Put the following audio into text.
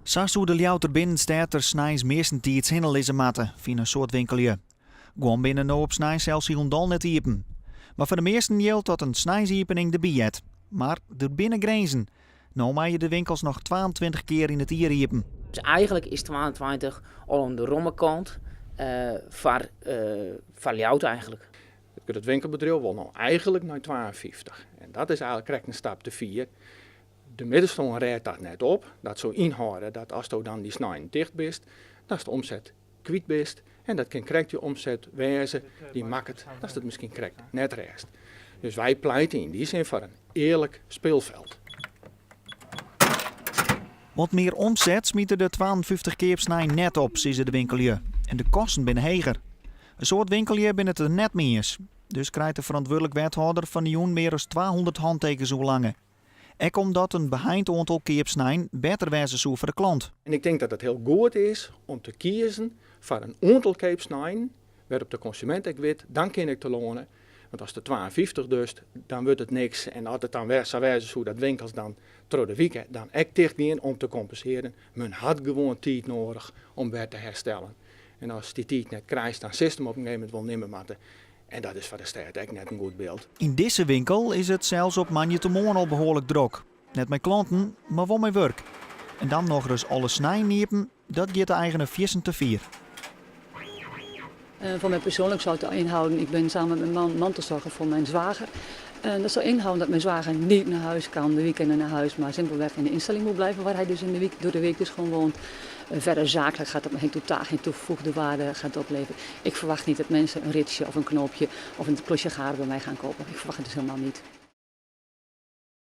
Zo zou de Ljouter binnenstad er snijs meestentijd hinnen lezen matten, via een soort winkelje. Gewoon binnen nou op snijs zelfs hier dal net iepen. Maar voor de meesten geldt dat een snijsiepening erbij het. Maar er binnen grenzen. Nou mag je de winkels nog 22 keer in het jaar iepen. Dus eigenlijk is 22 al aan de rommelkant van Ljouwt eigenlijk. Het winkelbedrijf wil nou eigenlijk naar 52. En dat is eigenlijk correct een stap te 4. De middenstand rijdt dat net op. Dat zou inhouden dat als je dan die snijden dicht bent, dat is de omzet kwijt bent. En dat kan correct je omzet wijzen, die maakt dat is het misschien correct net rest. Dus wij pleiten in die zin voor een eerlijk speelveld. Wat meer omzet smieten de 52 keer snij net op, zeggen de winkelje. En de kosten binnen heger. Een soort winkelje binnen het er net meer. Dus krijgt de verantwoordelijk wethouder van de Joen meer dan 200 handtekens zo lange. Ook omdat een behind aantal keepsnijn beter wijzen zou voor de klant. En ik denk dat het heel goed is om te kiezen voor een aantal keepsnijden, waarop de consument ik weet, dan kan ik te lonen. Want als de 52 dus, dan wordt het niks. En als het dan zou wijzen zo dat winkels dan door de week dan echt dicht gaan om te compenseren. Men had gewoon tijd nodig om weer te herstellen. En als die tijd net krijgt, dan zit hem op een gegeven moment wel nimmer matten. En dat is voor de stad echt net een goed beeld. In deze winkel is het zelfs op maandagmorgen al behoorlijk druk. Net met klanten, maar wel met werk. En dan nog eens alle snijniepen, dat gaat de eigene viersen te 4. Voor mij persoonlijk zou het inhouden, ik ben samen met mijn man mantelzorger voor mijn zwager. Dat zou inhouden dat mijn zwager niet naar huis kan, de weekenden naar huis, maar simpelweg in de instelling moet blijven waar hij dus door de week dus gewoon woont. Verder zakelijk gaat dat me totaal geen toegevoegde waarde gaat opleveren. Ik verwacht niet dat mensen een ritsje of een knoopje of een klosje garen bij mij gaan kopen. Ik verwacht het dus helemaal niet.